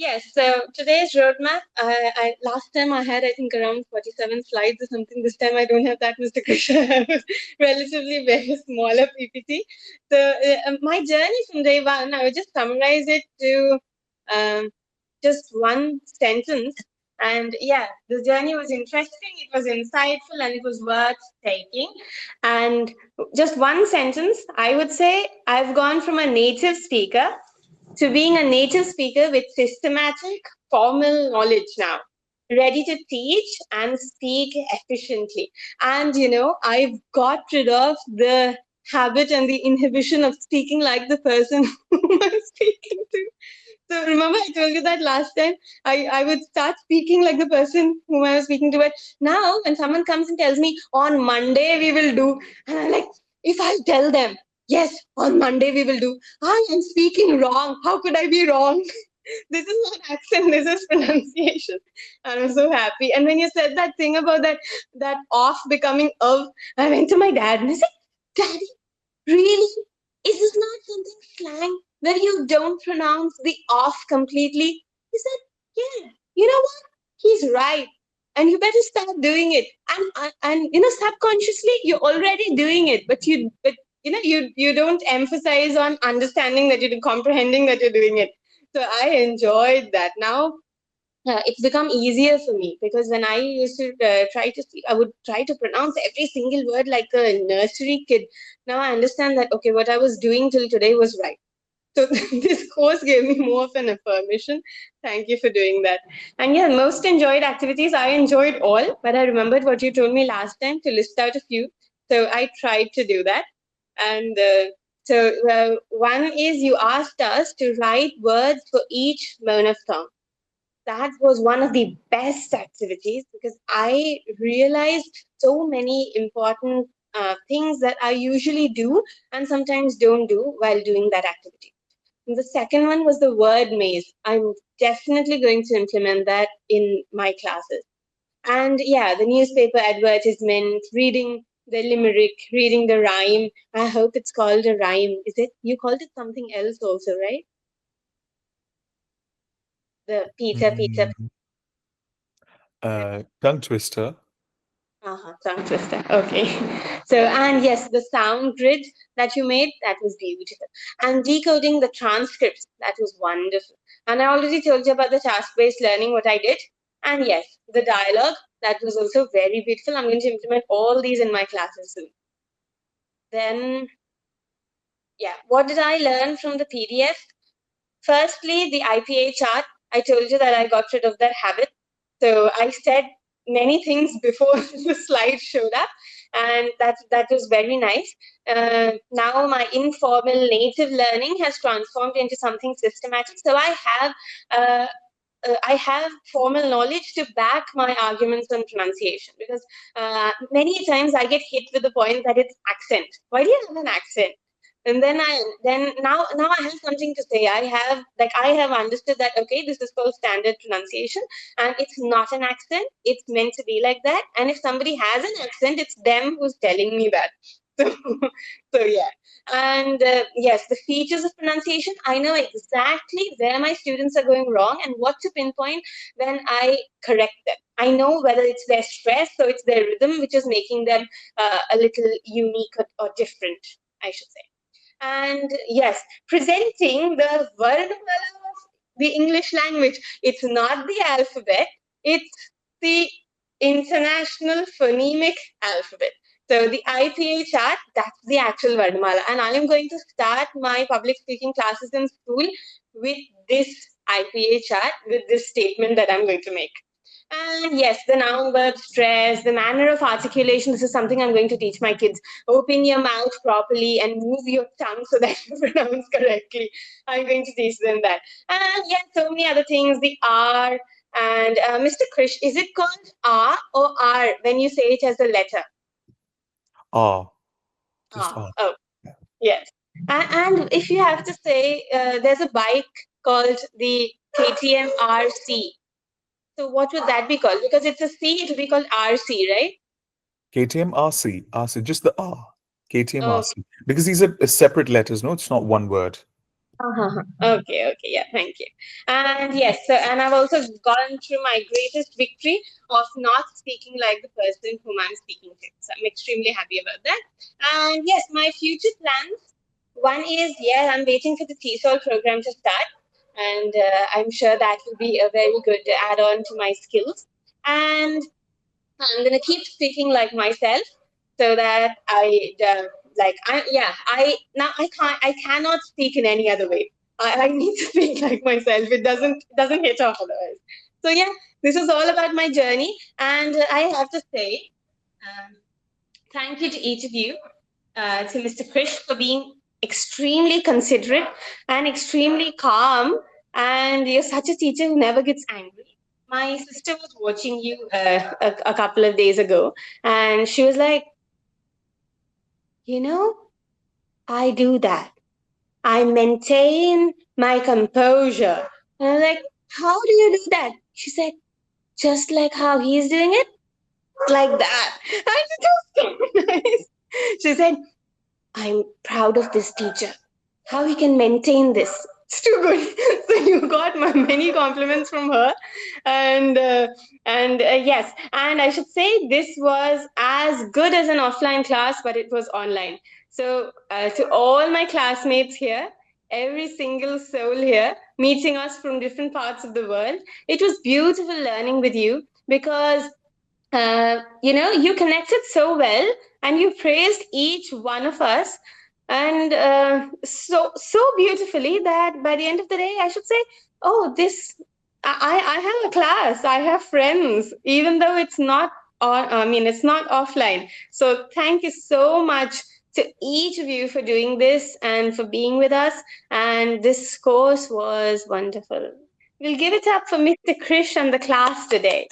Yes, so today's roadmap, last time I had, I think, around 47 slides or something. This time I don't have that, Mr. Krishna. I have a relatively very smaller PPT. So my journey from day one, I would just summarize it to um, just one sentence. And yeah, the journey was interesting, it was insightful, and it was worth taking. And just one sentence, I would say I've gone from a native speaker to being a native speaker with systematic formal knowledge now, ready to teach and speak efficiently. And I've got rid of the habit and the inhibition of speaking like the person whom I'm speaking to. So remember, I told you that last time I would start speaking like the person whom I was speaking to. But now, when someone comes and tells me on Monday we will do, and I'm like, if I tell them, yes, on Monday we will do, I am speaking wrong. How could I be wrong? This is not accent, this is pronunciation. And I'm so happy. And when you said that thing about that off becoming of, I went to my dad and I said, Daddy, really? Is this not something slang where you don't pronounce the off completely? He said, yeah, you know what? He's right. And you better start doing it. And subconsciously you're already doing it, but you don't emphasize on understanding that you're comprehending that you're doing it. So I enjoyed that. Now it's become easier for me because when I used to try to speak, I would try to pronounce every single word like a nursery kid. Now I understand that, okay, what I was doing till today was right. So this course gave me more of an affirmation. Thank you for doing that. And yeah, most enjoyed activities, I enjoyed all, but I remembered what you told me last time to list out a few. So I tried to do that. And one is you asked us to write words for each monophthong. That was one of the best activities because I realized so many important things that I usually do and sometimes don't do while doing that activity. And the second one was the word maze. I'm definitely going to implement that in my classes. And yeah, the newspaper advertisement, reading the limerick, reading the rhyme. I hope it's called a rhyme. Is it? You called it something else also, right? The Peter, Peter. Mm, tongue twister. Uh-huh, tongue twister. Okay. So, and yes, the sound grid that you made, that was beautiful. And decoding the transcripts, that was wonderful. And I already told you about the task-based learning, what I did. And yes, the dialogue, that was also very beautiful. I'm going to implement all these in my classes soon. Then, yeah, what did I learn from the PDF? Firstly, the IPA chart. I told you that I got rid of that habit. So I said many things before the slide showed up, and that was very nice. Now my informal native learning has transformed into something systematic. So uh, I have formal knowledge to back my arguments on pronunciation because many times I get hit with the point that it's accent. Why do you have an accent? And then now I have something to say. I have understood that, okay, this is called standard pronunciation and it's not an accent. It's meant to be like that. And if somebody has an accent, it's them who's telling me that. So, so yeah. And yes, the features of pronunciation, I know exactly where my students are going wrong and what to pinpoint when I correct them. I know whether it's their stress or it's their rhythm, which is making them a little unique or different, I should say. And yes, presenting the Varnamala of the English language. It's not the alphabet, it's the International Phonemic Alphabet. So the IPA chart, that's the actual Varnamala. And I am going to start my public speaking classes in school with this IPA chart, with this statement that I'm going to make. And yes, the noun verb stress, the manner of articulation. This is something I'm going to teach my kids. Open your mouth properly and move your tongue so that you pronounce correctly. I'm going to teach them that. And yes, so many other things. The R and Mr. Krish, is it called R or R when you say it as a letter? Ah, just Ah, ah. oh, yes. And if you have to say, there's a bike called the KTM RC. So what would that be called? Because it's a C, it would be called RC, right? KTM RC, RC, just the R. KTM Oh, RC. Because these are separate letters, no? It's not one word. Uh-huh. Okay, yeah, thank you. And yes, so and I've also gone through my greatest victory of not speaking like the person whom I'm speaking to. So I'm extremely happy about that. And yes, my future plans. One is, yeah, I'm waiting for the TESOL program to start, and I'm sure that will be a very good add-on to my skills. And I'm gonna keep speaking like myself so that I now I cannot speak in any other way. I need to speak like myself. It doesn't hit off otherwise. So yeah, this is all about my journey, and I have to say, um, thank you to each of you, to Mr. Krish for being extremely considerate and extremely calm. And you're such a teacher who never gets angry. My sister was watching you a couple of days ago, and she was like, you know, I do that. I maintain my composure. And I was like, how do you do that? She said, just like how he's doing it, like that. And it was so nice. She said, I'm proud of this teacher. How he can maintain this. It's too good. So you got my many compliments from her, and yes, and I should say this was as good as an offline class, but it was online. So to all my classmates here, every single soul here, meeting us from different parts of the world, it was beautiful learning with you because you connected so well and you praised each one of us and so beautifully that by the end of the day I should say, oh, this I have a class, I have friends, even though it's not on, I mean, it's not offline. So thank you so much to each of you for doing this and for being with us, and this course was wonderful. We'll give it up for Mr. Krish and the class today.